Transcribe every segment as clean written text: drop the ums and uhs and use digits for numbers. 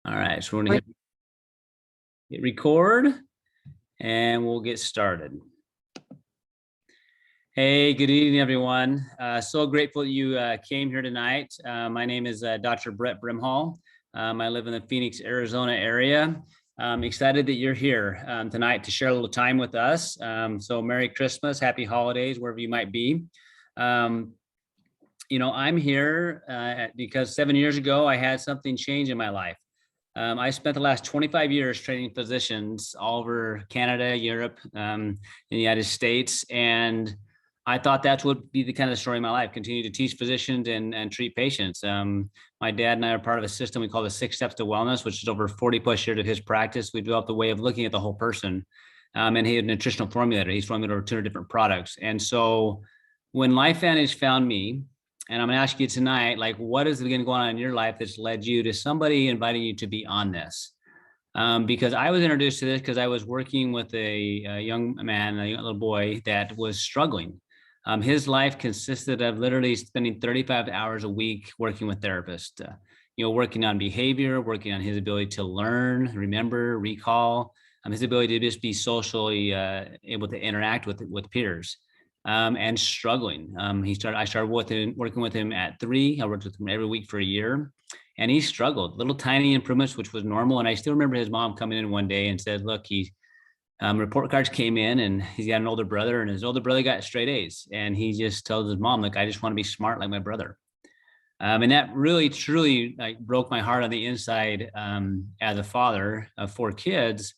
All right, so we're gonna hit record and we'll get started. Hey, good evening, everyone. So grateful that you came here tonight. My name is Dr. Brimhall. I live in the Phoenix, Arizona area. I'm excited that you're here tonight to share a little time with us. So Merry Christmas, Happy Holidays, wherever you might be. You know, I'm here because 7 years ago, I had something change in my life. I spent the last 25 years training physicians all over Canada, Europe, in the United States. And I thought that would be the kind of story of my life, continue to teach physicians and treat patients. My dad and I are part of a system we call the 6 Steps to Wellness, which is over 40 plus years of his practice. We developed a way of looking at the whole person. And he had a nutritional formulator. He's formulated over 200 different products. And so when Lifevantage found me, and I'm gonna ask you tonight, like, what is going on in your life that's led you to somebody inviting you to be on this? Because I was introduced to this because I was working with a young man, a young little boy that was struggling. His life consisted of literally spending 35 hours a week working with therapists, working on behavior, working on his ability to learn, remember, recall, his ability to just be socially able to interact with peers. And struggling. I started working with him at 3. I worked with him every week for a year, and he struggled. Little tiny improvements, which was normal. And I still remember his mom coming in one day and said, "Look, report cards came in, and he's got an older brother, and his older brother got straight A's, and he just tells his mom, like, I just want to be smart like my brother." And that really, truly, like, broke my heart on the inside as a father of 4 kids,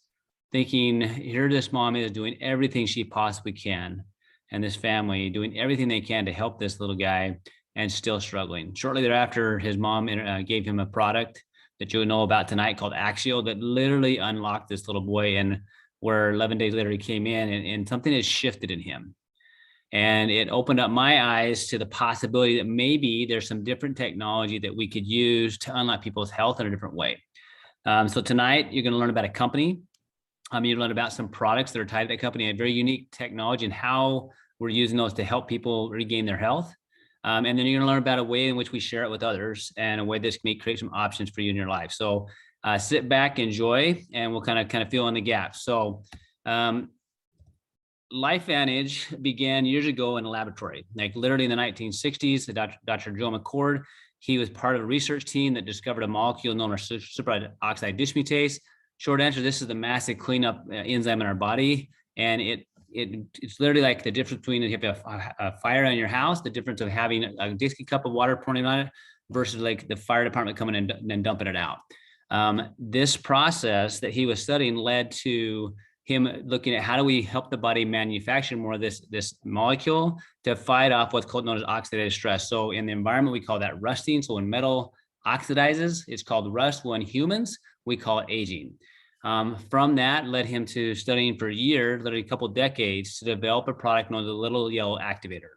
thinking, here this mom is doing everything she possibly can, and this family doing everything they can to help this little guy, and still struggling. Shortly thereafter, his mom gave him a product that you'll know about tonight called Axial that literally unlocked this little boy, and where 11 days later he came in and something has shifted in him. And it opened up my eyes to the possibility that maybe there's some different technology that we could use to unlock people's health in a different way. So tonight you're gonna learn about a company. You learn about some products that are tied to that company, a very unique technology, and how we're using those to help people regain their health. And then you're going to learn about a way in which we share it with others, and a way that's may create some options for you in your life. So sit back, enjoy, and we'll kind of fill in the gaps. So Lifevantage began years ago in a laboratory, like literally in the 1960s. Dr. Joe McCord, he was part of a research team that discovered a molecule known as superoxide dismutase. Short answer, this is the massive cleanup enzyme in our body. And it's literally like the difference between, if you have a fire in your house, the difference of having a Dixie cup of water pouring on it versus like the fire department coming in and dumping it out. This process that he was studying led to him looking at how do we help the body manufacture more of this molecule to fight off what's known as oxidative stress. So in the environment, we call that rusting. So when metal oxidizes, it's called rust. Well, in humans, we call it aging. From that led him to studying for years, literally a couple decades, to develop a product known as the little yellow activator.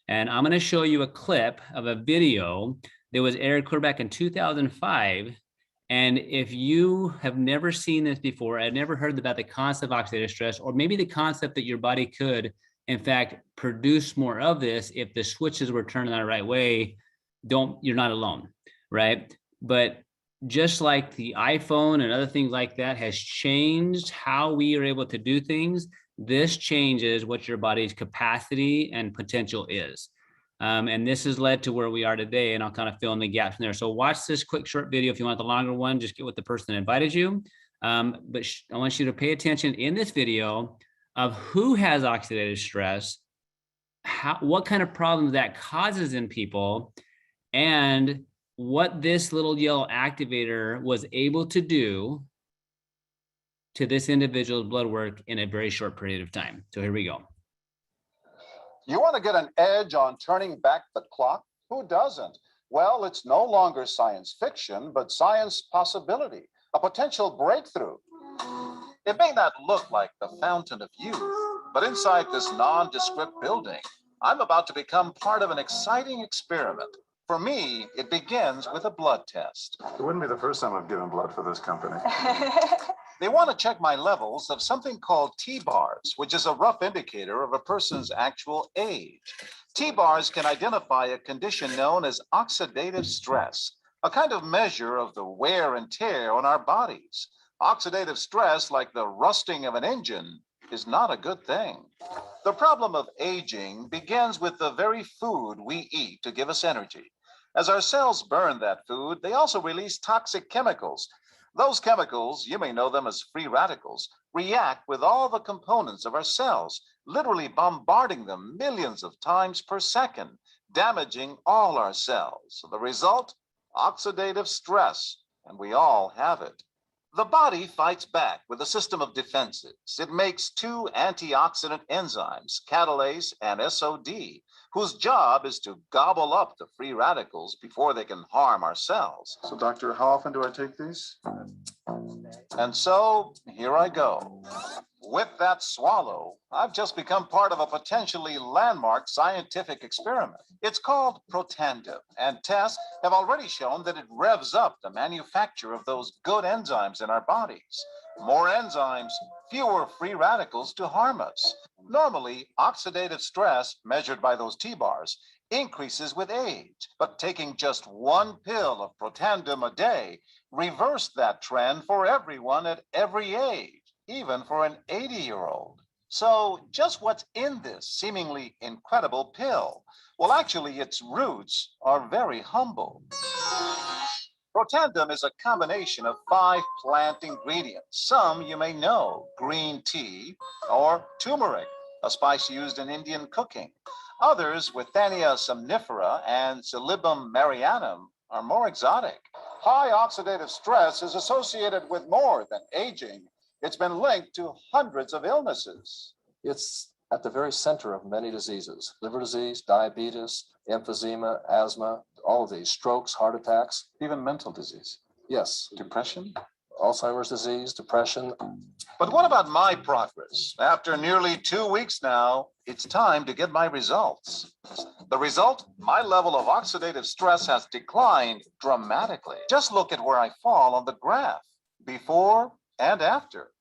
And I'm going to show you a clip of a video that was aired clear back in 2005. And if you have never seen this before, I've never heard about the concept of oxidative stress, or maybe the concept that your body could, in fact, produce more of this if the switches were turned in the right way, you're not alone, right? But just like the iPhone and other things like that has changed how we are able to do things, this changes what your body's capacity and potential is. And this has led to where we are today, and I'll kind of fill in the gaps in there. So watch this quick short video. If you want the longer one, just get with the person that invited you. But I want you to pay attention in this video of who has oxidative stress, what kind of problems that causes in people, and what this little yellow activator was able to do to this individual's blood work in a very short period of time. So here we go. You want to get an edge on turning back the clock? Who doesn't? Well, it's no longer science fiction, but science possibility, a potential breakthrough. It may not look like the fountain of youth, but inside this nondescript building, I'm about to become part of an exciting experiment. For me, it begins with a blood test. It wouldn't be the first time I've given blood for this company. They want to check my levels of something called T-bars, which is a rough indicator of a person's actual age. T-bars can identify a condition known as oxidative stress, a kind of measure of the wear and tear on our bodies. Oxidative stress, like the rusting of an engine, is not a good thing. The problem of aging begins with the very food we eat to give us energy. As our cells burn that food, they also release toxic chemicals. Those chemicals, you may know them as free radicals, react with all the components of our cells, literally bombarding them millions of times per second, damaging all our cells. The result? Oxidative stress, and we all have it. The body fights back with a system of defenses. It makes two antioxidant enzymes, catalase and SOD, whose job is to gobble up the free radicals before they can harm our cells. So, doctor, how often do I take these? And so, here I go. With that swallow, I've just become part of a potentially landmark scientific experiment. It's called Protandim, and tests have already shown that it revs up the manufacture of those good enzymes in our bodies. More enzymes, fewer free radicals to harm us. Normally, oxidative stress, measured by those T-bars, increases with age, but taking just one pill of Protandim a day reversed that trend for everyone at every age, even for an 80-year-old. So just what's in this seemingly incredible pill? Well, actually, its roots are very humble. Protandim is a combination of 5 plant ingredients. Some you may know: green tea or turmeric, a spice used in Indian cooking. Others, Withania somnifera and Silybum marianum, are more exotic. High oxidative stress is associated with more than aging. It's been linked to hundreds of illnesses. It's at the very center of many diseases: liver disease, diabetes, emphysema, asthma, all of these, strokes, heart attacks. Even mental disease. Yes, Depression? Alzheimer's disease, depression. But what about my progress? After nearly 2 weeks now, it's time to get my results. The result? My level of oxidative stress has declined dramatically. Just look at where I fall on the graph, before and after.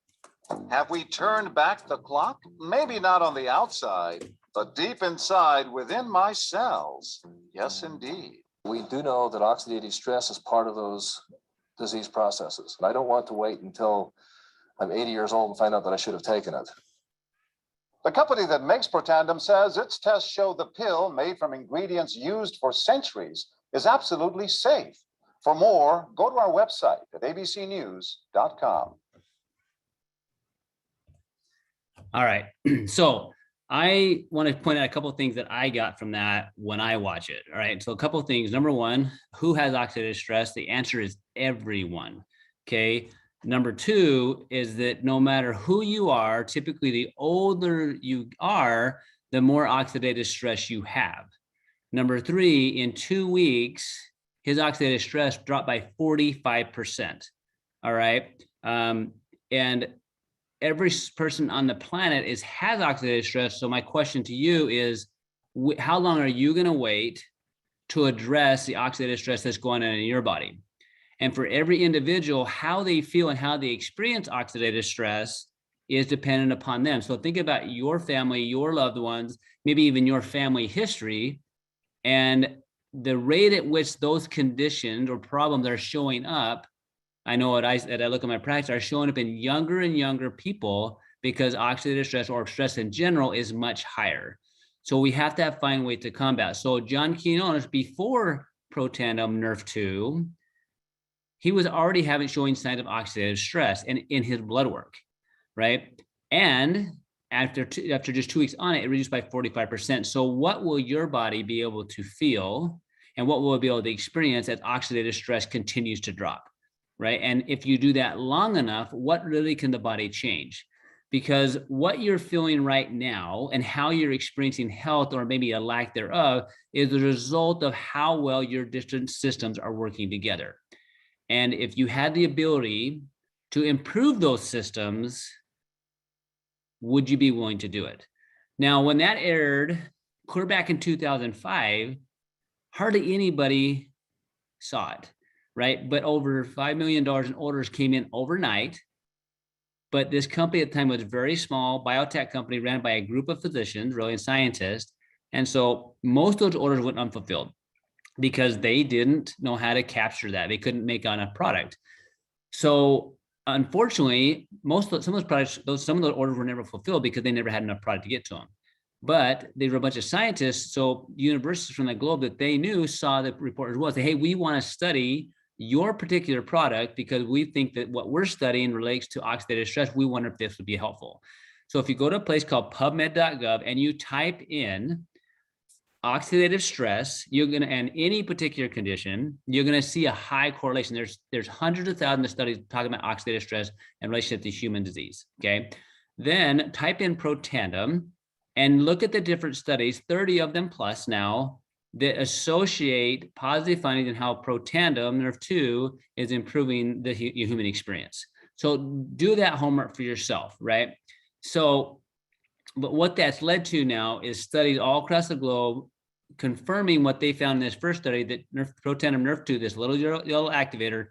Have we turned back the clock? Maybe not on the outside, but deep inside within my cells. Yes, indeed. We do know that oxidative stress is part of those disease processes. And I don't want to wait until I'm 80 years old and find out that I should have taken it. The company that makes Protandim says its tests show the pill, made from ingredients used for centuries, is absolutely safe. For more, go to our website at abcnews.com. All right. So I want to point out a couple of things that I got from that when I watch it. All right. So a couple of things. Number one, who has oxidative stress? The answer is everyone. Okay. Number two is that no matter who you are, typically the older you are, the more oxidative stress you have. Number three, in 2 weeks, his oxidative stress dropped by 45%. All right. And every person on the planet has oxidative stress. So my question to you is, how long are you going to wait to address the oxidative stress that's going on in your body? And for every individual, how they feel and how they experience oxidative stress is dependent upon them. So think about your family, your loved ones, maybe even your family history, and the rate at which those conditions or problems are showing up. I know that I look at my practice are showing up in younger and younger people because oxidative stress or stress in general is much higher. So we have to find a way to combat. So John Quinones, before Protandim Nerf 2, he was already showing signs of oxidative stress in his blood work, right? And after just 2 weeks on it, it reduced by 45%. So what will your body be able to feel, and what will it be able to experience as oxidative stress continues to drop? Right. And if you do that long enough, what really can the body change? Because what you're feeling right now and how you're experiencing health, or maybe a lack thereof, is the result of how well your different systems are working together. And if you had the ability to improve those systems, would you be willing to do it? Now, when that aired clear back in 2005, hardly anybody saw it. Right? But over $5 million in orders came in overnight. But this company at the time was a very small biotech company ran by a group of physicians, really, and scientists. And so most of those orders went unfulfilled. because they didn't know how to capture that. They couldn't make enough product. So unfortunately, some of those products, some of the orders were never fulfilled because they never had enough product to get to them. But they were a bunch of scientists, so universities from the globe that they knew saw the report as well. Say, hey, we want to study your particular product because we think that what we're studying relates to oxidative stress. We wonder if this would be helpful. So if you go to a place called PubMed.gov and you type in oxidative stress, you're gonna, and any particular condition, you're gonna see a high correlation. There's hundreds of thousands of studies talking about oxidative stress and relationship to human disease. Okay, then type in Protandim and look at the different studies, 30 of them plus now, that associate positive findings in how Protandim, nerve 2, is improving the human experience. So do that homework for yourself, right? So, but what that's led to now is studies all across the globe confirming what they found in this first study, that Protandim nerve 2, this little yellow activator,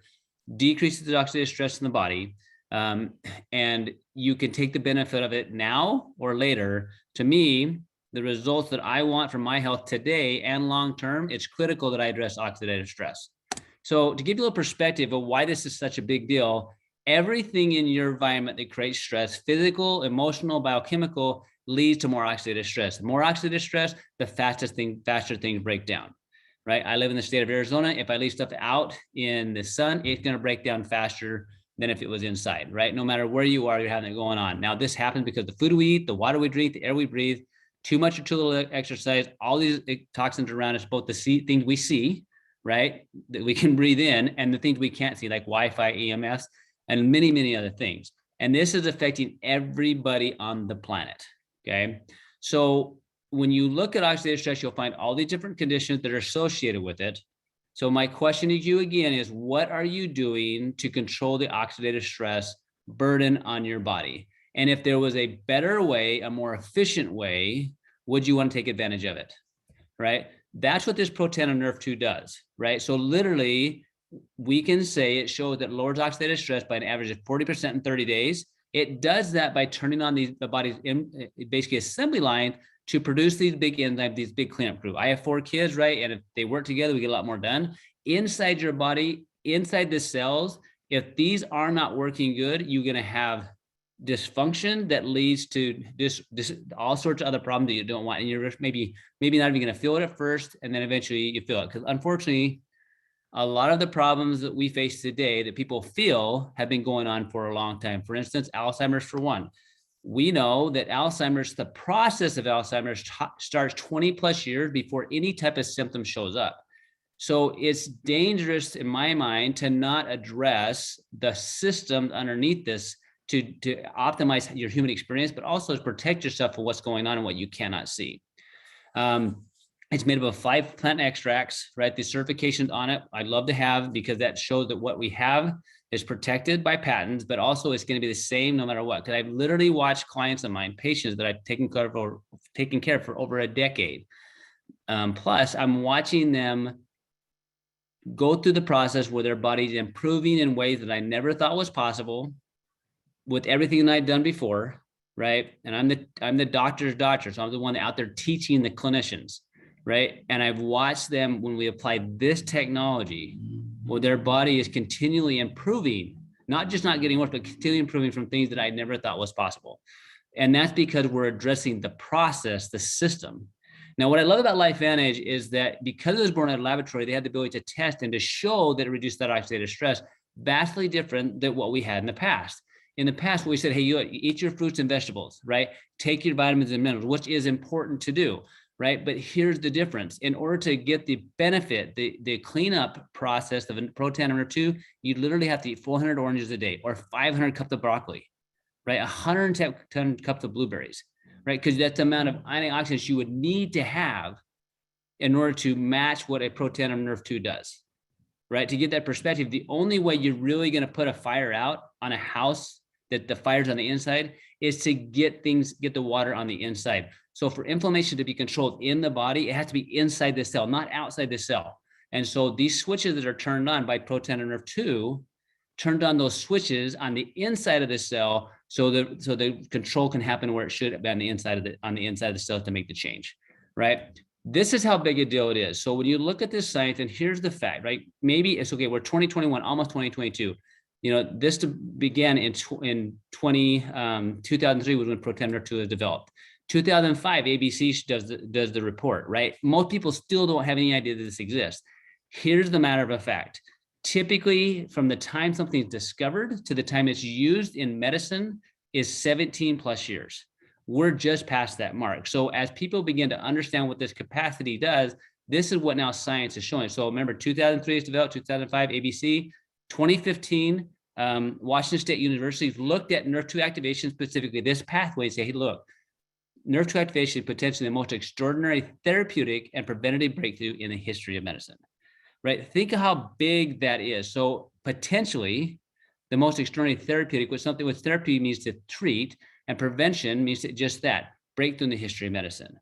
decreases the oxidative stress in the body. And you can take the benefit of it now or later. To me, the results that I want for my health today and long-term, it's critical that I address oxidative stress. So to give you a little perspective of why this is such a big deal, everything in your environment that creates stress, physical, emotional, biochemical, leads to more oxidative stress. The more oxidative stress, the faster things break down, right? I live in the state of Arizona. If I leave stuff out in the sun, it's going to break down faster than if it was inside, right? No matter where you are, you're having it going on. Now, this happens because the food we eat, the water we drink, the air we breathe, too much or too little exercise, all these toxins around us, both the things we see, right, that we can breathe in, and the things we can't see, like Wi-Fi, EMFs, and many, many other things. And this is affecting everybody on the planet, okay? So when you look at oxidative stress, you'll find all these different conditions that are associated with it. So my question to you again is, what are you doing to control the oxidative stress burden on your body? And if there was a better way, a more efficient way, would you want to take advantage of it, right? That's what this Protandim nerve 2 does, right? So literally, we can say it shows that lowers oxidative stress by an average of 40% in 30 days. It does that by turning on the body's basically assembly line to produce these big enzymes, these big cleanup crew. I have 4 kids, right? And if they work together, we get a lot more done. Inside your body, inside the cells, if these are not working good, you're going to have dysfunction that leads to this all sorts of other problems that you don't want. And you're maybe not even going to feel it at first, and then eventually you feel it. Because unfortunately, a lot of the problems that we face today that people feel have been going on for a long time. For instance, Alzheimer's for one. We know that Alzheimer's, the process of Alzheimer's starts 20 plus years before any type of symptom shows up. So it's dangerous in my mind to not address the system underneath this to optimize your human experience, but also to protect yourself from what's going on and what you cannot see. It's made up of 5 plant extracts, right? The certifications on it, I'd love to have, because that shows that what we have is protected by patents, but also it's going to be the same no matter what. Because I've literally watched clients of mine, patients that I've taken care of for over a decade. Plus, I'm watching them go through the process where their body's improving in ways that I never thought was possible with everything that I'd done before, right? And I'm the doctor's doctor, so I'm the one out there teaching the clinicians, right? And I've watched them when we apply this technology, well, their body is continually improving, not just not getting worse, but continually improving from things that I never thought was possible. And that's because we're addressing the process, the system. Now, what I love about Lifevantage is that because it was born at a laboratory, they had the ability to test and to show that it reduced that oxidative stress, vastly different than what we had in the past. In the past, we said, hey, you eat your fruits and vegetables, right? Take your vitamins and minerals, which is important to do, right? But here's the difference. In order to get the benefit, the cleanup process of Protandim nerve 2, you literally have to eat 400 oranges a day or 500 cups of broccoli, right? 110 cups of blueberries, right? Because that's the amount of antioxidants you would need to have in order to match what a Protandim nerve 2 does, right? To get that perspective, the only way you're really going to put a fire out on a house that the fire's on the inside is to get the water on the inside. So for inflammation to be controlled in the body, it has to be inside the cell, not outside the cell. And so these switches that are turned on by Protandim nerve 2 turned on those switches on the inside of the cell, so the control can happen where it should be on the inside of the cell to make the change, right? This is how big a deal it is. So when you look at this science, and here's the fact, right? Maybe it's okay. We're 2021, almost 2022. This began in 2003 was when Proton Nerve 2 was developed. 2005, ABC does the report, right? Most people still don't have any idea that this exists. Here's the matter of a fact. Typically, from the time something's discovered to the time it's used in medicine is 17 plus years. We're just past that mark. So as people begin to understand what this capacity does, this is what now science is showing. So remember, 2003 is developed, 2005, ABC, 2015, Washington State University looked at nerve 2 activation, specifically this pathway, and say, hey, look, nerve 2 activation is potentially the most extraordinary therapeutic and preventative breakthrough in the history of medicine, right? Think of how big that is. So potentially the most extraordinary therapeutic was something with therapy means to treat, and prevention means just that, breakthrough in the history of medicine.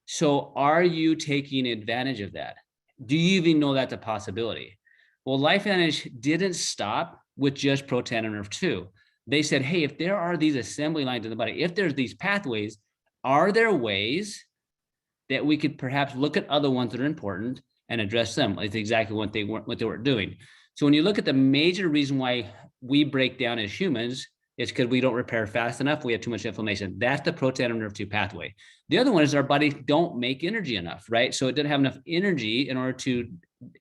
So are you taking advantage of that? Do you even know that's a possibility? Well, Lifevantage didn't stop with just Proton Nerve 2. They said, hey, if there are these assembly lines in the body, if there's these pathways, are there ways that we could perhaps look at other ones that are important and address them? It's exactly what they were doing. So when you look at the major reason why we break down as humans, it's because we don't repair fast enough. We have too much inflammation. That's the Proton Nerve 2 pathway. The other one is our body don't make energy enough, right? So it doesn't have enough energy in order to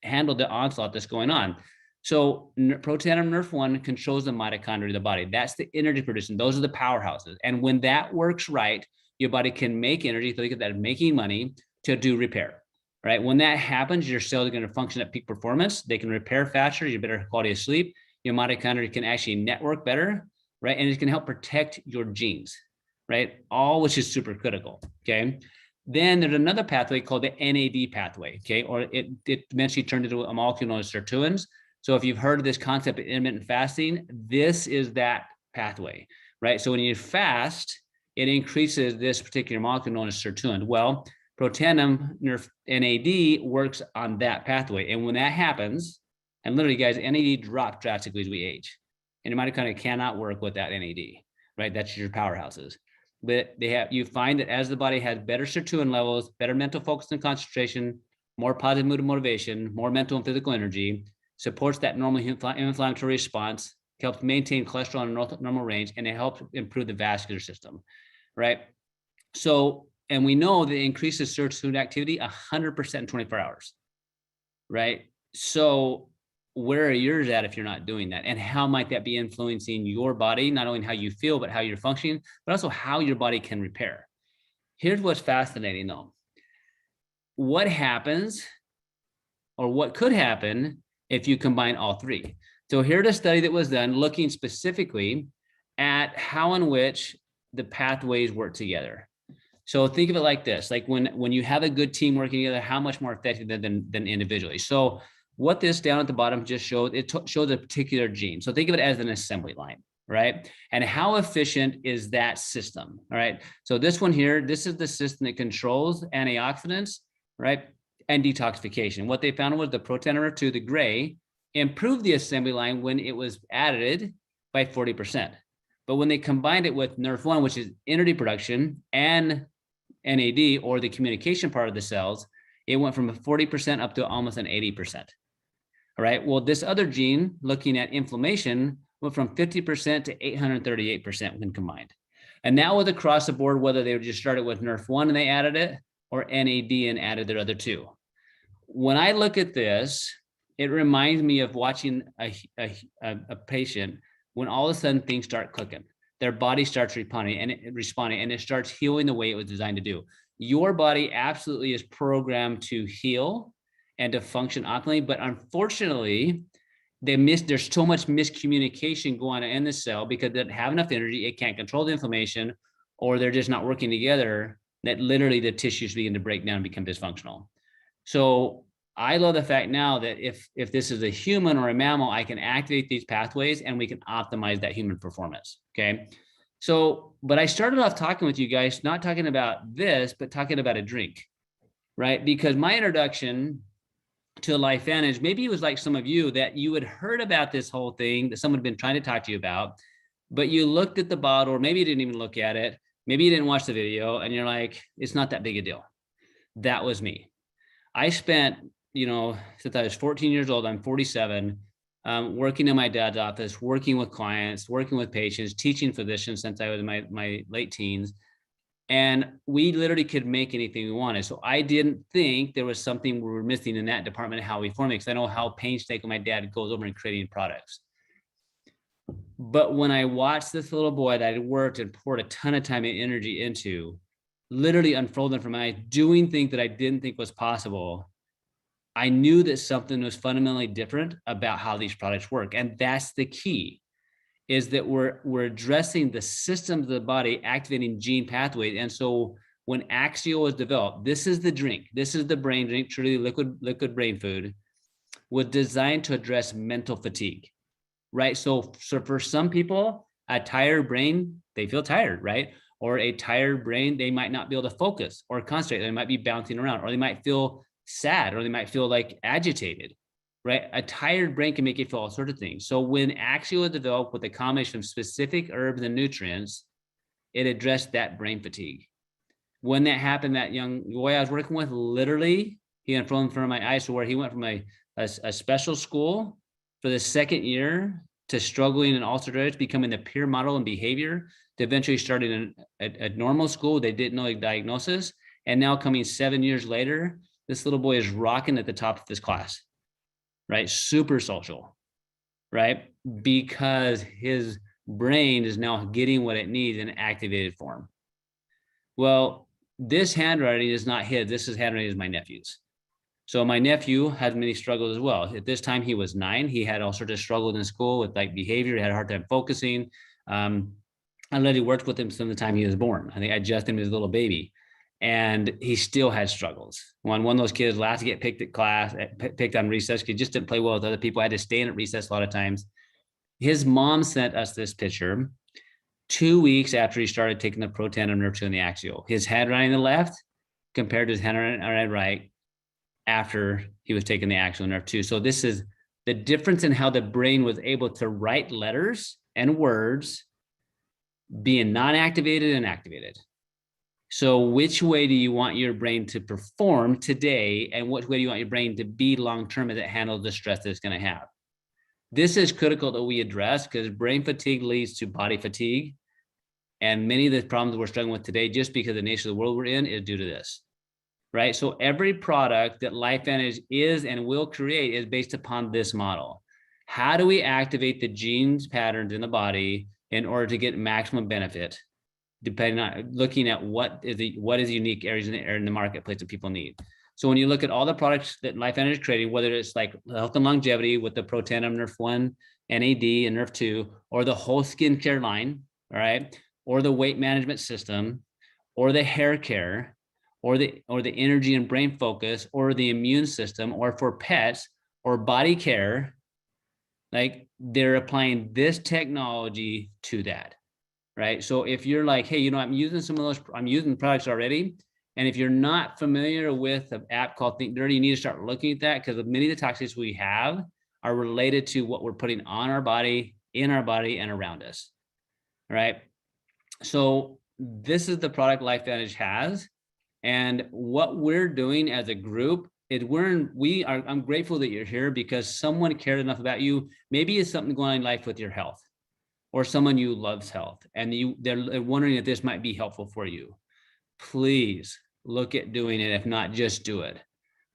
handle the onslaught that's going on. So Proton Nerve 1 controls the mitochondria of the body. That's the energy producing. Those are the powerhouses. And when that works right, your body can make energy. Think of that as making money to do repair, right? When that happens, your cells are going to function at peak performance. They can repair faster, you have better quality of sleep. Your mitochondria can actually network better, right? And it can help protect your genes, right? All which is super critical, okay? Then there's another pathway called the NAD pathway, okay? Or it eventually turned into a molecule known as sirtuins. So if you've heard of this concept of intermittent fasting, this is that pathway, right? So when you fast, it increases this particular molecule known as sirtuin. Well, Proton Nerve NAD works on that pathway. And when that happens, and literally guys, NAD drops drastically as we age. And your mitochondria cannot work without NAD, right? That's your powerhouses. But you find that as the body has better sirtuin levels, better mental focus and concentration, more positive mood and motivation, more mental and physical energy, supports that normal inflammatory response, helps maintain cholesterol in a normal range, and it helps improve the vascular system, right? So, and we know that it increases sirtuin activity 100% in 24 hours, right? So where are yours at if you're not doing that? And how might that be influencing your body, not only how you feel, but how you're functioning, but also how your body can repair? Here's what's fascinating though. What happens, or what could happen, if you combine all three? So here's a study that was done looking specifically at how in which the pathways work together. So think of it like this, like when you have a good team working together, how much more effective than individually. So what this down at the bottom just showed, it shows a particular gene. So think of it as an assembly line, right? And how efficient is that system, all right? So this one here, this is the system that controls antioxidants, right? And detoxification. What they found was the Proton Nerve 2, the gray, improved the assembly line when it was added by 40%. But when they combined it with Nerve 1, which is energy production, and NAD, or the communication part of the cells, it went from a 40% up to almost an 80%. All right, well, this other gene, looking at inflammation, went from 50% to 838% when combined. And now with across the board, whether they just started with Nerve 1 and they added it, or NAD and added their other two. When I look at this, it reminds me of watching a patient when all of a sudden things start clicking. Their body starts responding, and it starts healing the way it was designed to do. Your body absolutely is programmed to heal and to function optimally, but unfortunately, there's so much miscommunication going on in the cell because they don't have enough energy, it can't control the inflammation, or they're just not working together, that literally the tissues begin to break down and become dysfunctional. So I love the fact now that if this is a human or a mammal, I can activate these pathways and we can optimize that human performance, okay? So, but I started off talking with you guys, not talking about this, but talking about a drink, right? Because my introduction to Lifevantage, maybe it was like some of you that you had heard about this whole thing that someone had been trying to talk to you about, but you looked at the bottle, or maybe you didn't even look at it. Maybe you didn't watch the video and you're like, it's not that big a deal. That was me. I spent, since I was 14 years old, I'm 47, working in my dad's office, working with clients, working with patients, teaching physicians since I was in my late teens. And we literally could make anything we wanted. So I didn't think there was something we were missing in that department of how we form it, because I know how painstaking my dad goes over in creating products. But when I watched this little boy that I worked and poured a ton of time and energy into, literally unfolding from my eyes, doing things that I didn't think was possible, I knew that something was fundamentally different about how these products work. And that's the key, is that we're addressing the systems of the body, activating gene pathways. And so when Axio was developed, this is the drink, this is the brain drink, truly liquid brain food, was designed to address mental fatigue, right? So for some people, a tired brain, they feel tired, right? Or a tired brain, they might not be able to focus or concentrate. They might be bouncing around, or they might feel sad, or they might feel like agitated, right? A tired brain can make you feel all sorts of things. So when Axio was developed with a combination of specific herbs and nutrients, it addressed that brain fatigue. When that happened, that young boy I was working with, literally, he unfolded in front of my eyes to where he went from a special school for the second year to struggling in all sorts of areas, becoming the peer model in behavior, to eventually starting a normal school. They didn't know a diagnosis. And now coming 7 years later, this little boy is rocking at the top of this class, right? Super social, right? Because his brain is now getting what it needs in activated form. Well, this handwriting is not his. This is handwriting is my nephew's. So my nephew had many struggles as well. At this time, he was 9. He had all sorts of struggles in school with like behavior. He had a hard time focusing. I literally worked with him since the time he was born. I think I just him as a little baby, and he still had struggles. When one of those kids last to get picked at class, picked on recess, because he just didn't play well with other people. I had to stay in at recess a lot of times. His mom sent us this picture 2 weeks after he started taking the Protandim Nerve 2 and the Axio. His handwriting on the left compared to his handwriting on the right after he was taking the Axio Nerve 2. So this is the difference in how the brain was able to write letters and words being non-activated and activated. So which way do you want your brain to perform today, and which way do you want your brain to be long-term as it handles the stress that it's going to have? This is critical that we address, because brain fatigue leads to body fatigue. And many of the problems we're struggling with today, just because of the nature of the world we're in, is due to this, right? So every product that Lifevantage is and will create is based upon this model. How do we activate the genes patterns in the body in order to get maximum benefit, depending on looking at what is unique areas in the marketplace that people need. So when you look at all the products that Lifevantage is creating, whether it's like health and longevity with the Protandim Nerf 1, NAD, and Nerf 2, or the whole skincare line, all right, or the weight management system, or the hair care, or the energy and brain focus, or the immune system, or for pets, or body care, like they're applying this technology to that, right? So if you're like, hey, I'm using some of those, I'm using products already. And if you're not familiar with an app called Think Dirty, you need to start looking at that, because many of the toxins we have are related to what we're putting on our body, in our body, and around us, right? So this is the product Lifevantage has. And what we're doing as a group is I'm grateful that you're here, because someone cared enough about you. Maybe it's something going on in life with your health, or someone you loves health, and they're wondering if this might be helpful for you. Please look at doing it. If not, just do it,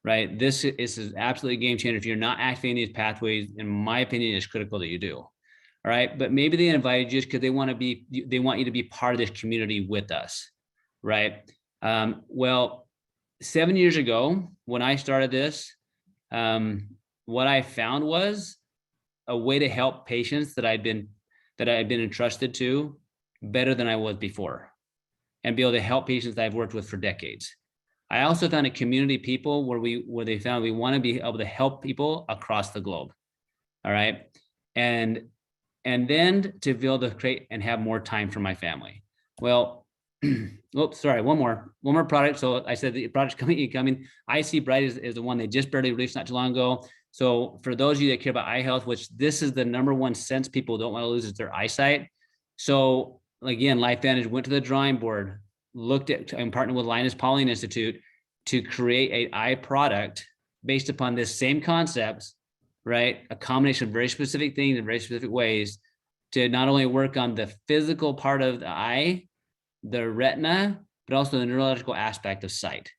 right? This is absolutely a game changer. If you're not activating these pathways, in my opinion, it's critical that you do. All right. But maybe they invited you just because they want you to be part of this community with us. Right. Well, 7 years ago, when I started this, what I found was a way to help patients that I had been entrusted to better than I was before, and be able to help patients that I've worked with for decades. I also found a community of people where they found we want to be able to help people across the globe. All right. And then to be able to create and have more time for my family. Well, oops, sorry, one more product. So I said the product's coming. I See Bright is the one they just barely released not too long ago. So for those of you that care about eye health, which this is the number one sense people don't want to lose, is their eyesight. So again, Lifevantage went to the drawing board, looked at and partnered with Linus Pauling Institute, to create a eye product based upon this same concepts, right? A combination of very specific things in very specific ways to not only work on the physical part of the eye, the retina, but also the neurological aspect of sight,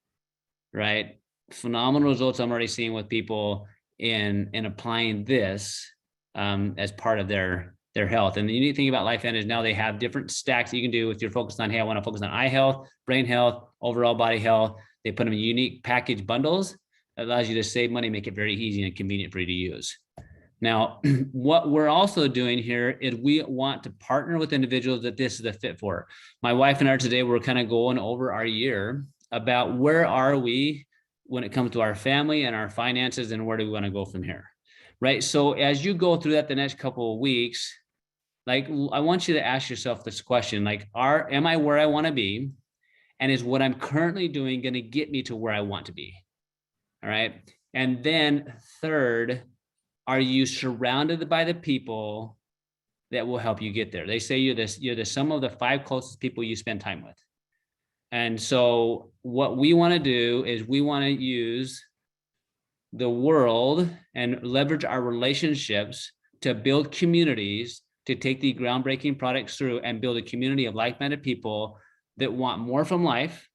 right? Phenomenal results I'm already seeing with people in applying this as part of their health. And the unique thing about Lifevantage now, they have different stacks that you can do if you're focused on, hey, I want to focus on eye health, brain health, overall body health. They put them in unique package bundles that allows you to save money, make it very easy and convenient for you to use. Now, what we're also doing here is we want to partner with individuals that this is a fit for. My wife and I today, we're kind of going over our year about where are we when it comes to our family and our finances and where do we want to go from here, right? So as you go through that the next couple of weeks, like I want you to ask yourself this question, like, am I where I want to be? And is what I'm currently doing going to get me to where I want to be? All right. And then third, are you surrounded by the people that will help you get there? They say you're the sum of the 5 closest people you spend time with. And so what we want to do is we want to use the world and leverage our relationships to build communities, to take the groundbreaking products through and build a community of like-minded people that want more from life,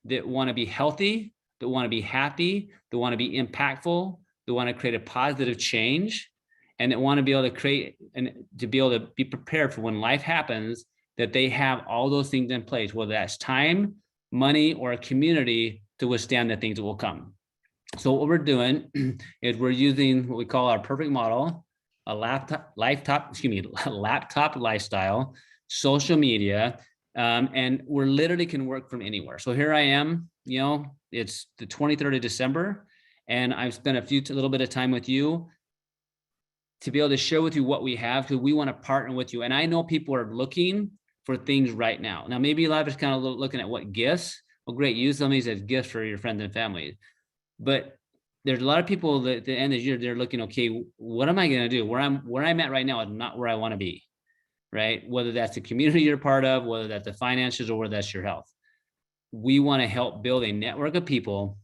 that want to be healthy, that want to be happy, that want to be impactful, that want to create a positive change, and that want to be able to create and to be able to be prepared for when life happens, that they have all those things in place, whether that's time, money, or a community to withstand the things that will come. So what we're doing is we're using what we call our perfect model, a laptop lifestyle, social media, and we're literally can work from anywhere. So here I am, it's the 23rd of December, and I've spent a little bit of time with you to be able to share with you what we have, because we want to partner with you. And I know people are looking for things right now. Now, maybe a lot of us kind of looking at what gifts. Well, great, use some of these as gifts for your friends and family. But there's a lot of people that at the end of the year, they're looking, okay, what am I going to do? Where I'm at right now is not where I want to be, right? Whether that's the community you're part of, whether that's the finances, or whether that's your health. We want to help build a network of people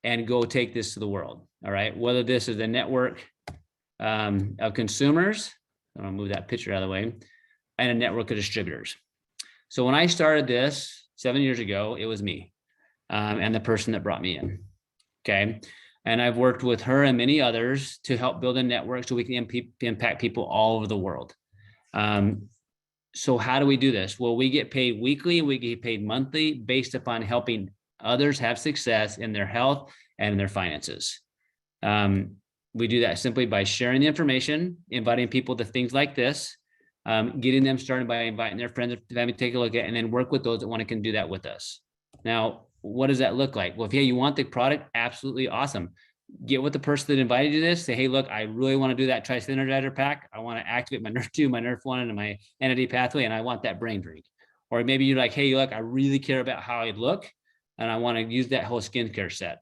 and go take this to the world. All right. Whether this is a network of consumers, I'm going to move that picture out of the way, and a network of distributors. So when I started this 7 years ago, it was me and the person that brought me in. Okay. And I've worked with her and many others to help build a network so we can impact people all over the world. So how do we do this? Well, we get paid weekly, we get paid monthly based upon helping others have success in their health and in their finances. We do that simply by sharing the information, inviting people to things like this, getting them started by inviting their friends and family to take a look at, and then work with those that can do that with us. Now, what does that look like? Well, if you want the product, absolutely awesome. Get with the person that invited you to this. Say, hey, look, I really want to do that Tri-Synergizer pack. I want to activate my NERV2, my NERV1, and my NAD pathway, and I want that brain drink. Or maybe you're like, hey, look, I really care about how I look, and I want to use that whole skincare set.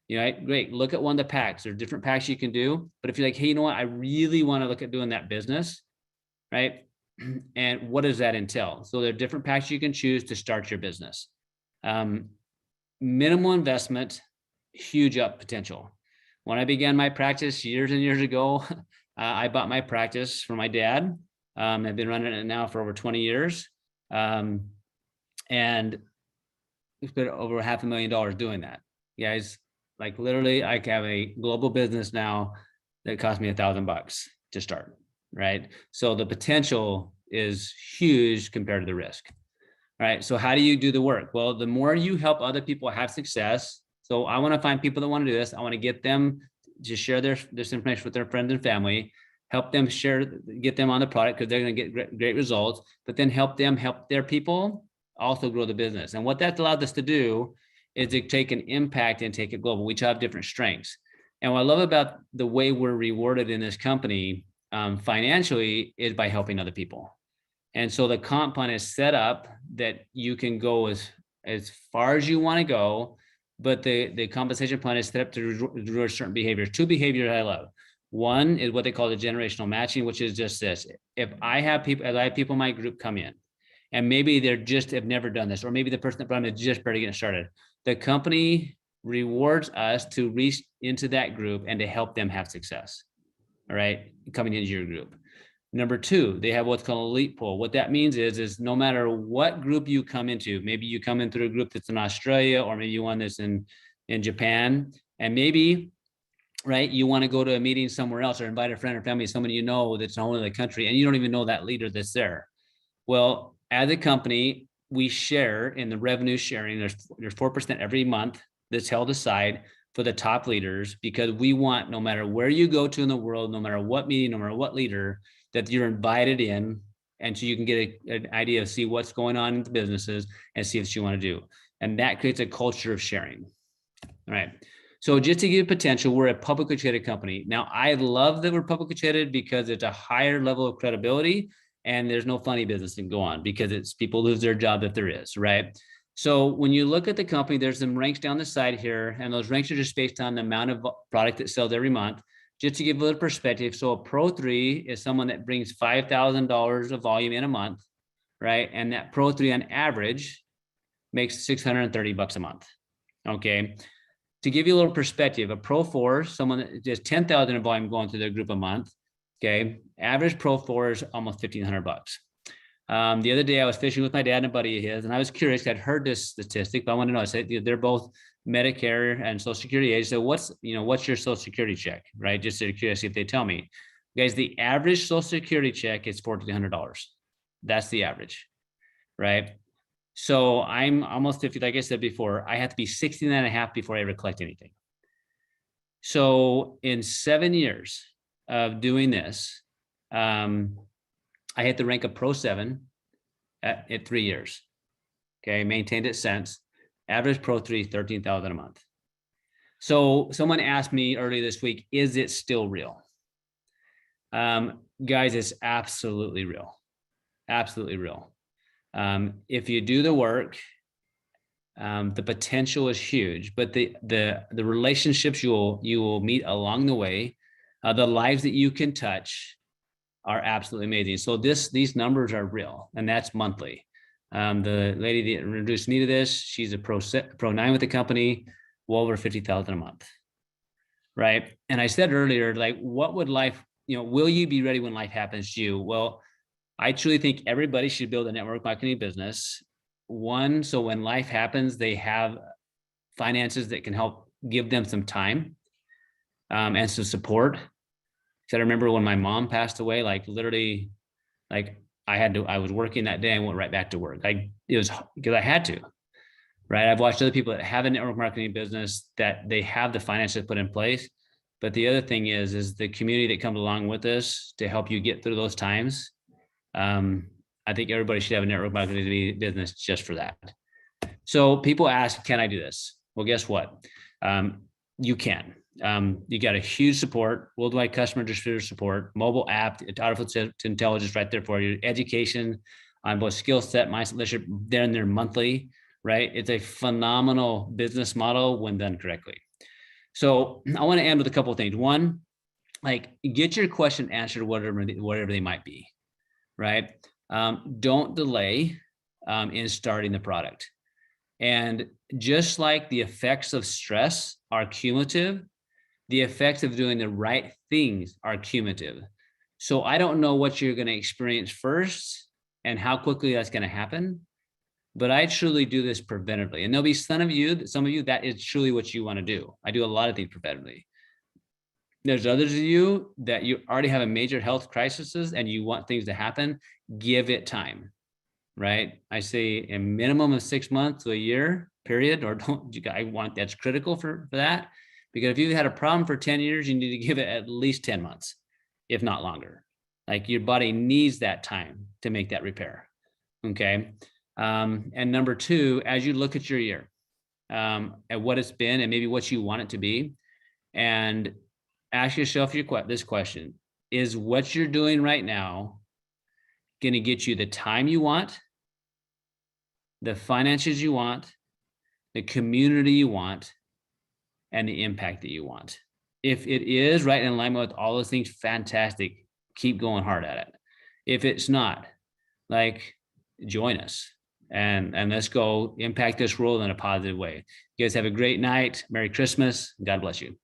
Great. Look at one of the packs. There are different packs you can do. But if you're like, hey, you know what? I really want to look at doing that business, right? And what does that entail? So there are different packs you can choose to start your business. Minimal investment, huge up potential. When I began my practice years and years ago, I bought my practice from my dad. I've been running it now for over 20 years. And we spent over $500,000 doing that. Guys, like literally, I have a global business now that cost me $1,000 to start, right? So the potential is huge compared to the risk. All right. So how do you do the work? Well, the more you help other people have success. So I want to find people that want to do this. I want to get them to share this information with their friends and family, help them get them on the product because they're going to get great results, but then help them help their people also grow the business. And what that's allowed us to do is to take an impact and take it global. We each have different strengths. And what I love about the way we're rewarded in this company financially is by helping other people. And so the comp plan is set up that you can go as far as you want to go, but the compensation plan is set up to reward certain behaviors. 2 behaviors I love. One is what they call the generational matching, which is just this. If I have people in my group come in, and maybe they're just have never done this, or maybe the person that brought them is just barely getting started. The company rewards us to reach into that group and to help them have success. All right, coming into your group. Number two, they have what's called elite pool. What that means is no matter what group you come into, maybe you come in through a group that's in Australia, or maybe one that's in Japan, and maybe, right, you want to go to a meeting somewhere else or invite a friend or family, somebody you know that's in a whole other country, and you don't even know that leader that's there. Well, as a company, we share in the revenue sharing. There's 4% every month that's held aside for the top leaders, because we want, no matter where you go to in the world, no matter what meeting, no matter what leader, that you're invited in, and so you can get an idea of see what's going on in the businesses and see what you want to do. And that creates a culture of sharing. All right. So just to give potential, we're a publicly traded company. Now, I love that we're publicly traded because it's a higher level of credibility, and there's no funny business that can go on because it's people lose their job if there is, right? So when you look at the company, there's some ranks down the side here, and those ranks are just based on the amount of product that sells every month. Just to give a little perspective, so a Pro 3 is someone that brings $5,000 of volume in a month, right? And that Pro 3 on average makes $630 a month, okay? To give you a little perspective, a Pro 4, someone that does 10,000 in volume going through their group a month, okay? Average Pro 4 is almost $1,500. The other day I was fishing with my dad and a buddy of his, and I was curious. I'd heard this statistic, but I want to know. I said, they're both Medicare and Social Security age. So what's your Social Security check, right? Just out of curiosity if they tell me. Guys, the average Social Security check is $1,400. That's the average, right? So I'm almost 50, like I said before, I have to be 69 and a half before I ever collect anything. So in 7 years of doing this, I hit the rank of Pro 7 at 3 years. Okay, maintained it since. Average Pro 3, 13,000 a month. So someone asked me earlier this week, is it still real? Guys, it's absolutely real. Absolutely real. If you do the work, the potential is huge, but the relationships you will meet along the way, the lives that you can touch are absolutely amazing. So these numbers are real, and that's monthly. The lady that introduced me to this, she's a Pro 9 with the company, well over 50,000 a month, right? And I said earlier, like, what would life, will you be ready when life happens to you? Well, I truly think everybody should build a network marketing business. One, so when life happens, they have finances that can help give them some time and some support. Because I remember when my mom passed away, like literally, like I was working that day and went right back to work. It was because I had to, right? I've watched other people that have a network marketing business that they have the finances put in place. But the other thing is the community that comes along with us to help you get through those times. I think everybody should have a network marketing business just for that. So people ask, can I do this? Well, guess what? You can. You got a huge support, worldwide customer distributor support, mobile app, artificial intelligence right there for you, education on both skill set, mindset, leadership, they're in there monthly, right? It's a phenomenal business model when done correctly. So I want to end with a couple of things. One, like, get your question answered, whatever they might be, right? Don't delay in starting the product. And just like the effects of stress are cumulative, the effects of doing the right things are cumulative. So I don't know what you're going to experience first and how quickly that's going to happen, but I truly do this preventatively. And there'll be some of you, that is truly what you want to do. I do a lot of things preventatively. There's others of you that you already have a major health crisis and you want things to happen. Give it time, right? I say a minimum of 6 months to a year period, or that's critical for that. Because if you've had a problem for 10 years, you need to give it at least 10 months, if not longer. Like, your body needs that time to make that repair. Okay. And number two, as you look at your year, at what it's been and maybe what you want it to be, and ask yourself this question: is what you're doing right now going to get you the time you want, the finances you want, the community you want, and the impact that you want? If it is right in alignment with all those things, fantastic. Keep going hard at it. If it's not, like, join us. and let's go impact this world in a positive way. You guys have a great night. Merry Christmas. God bless you.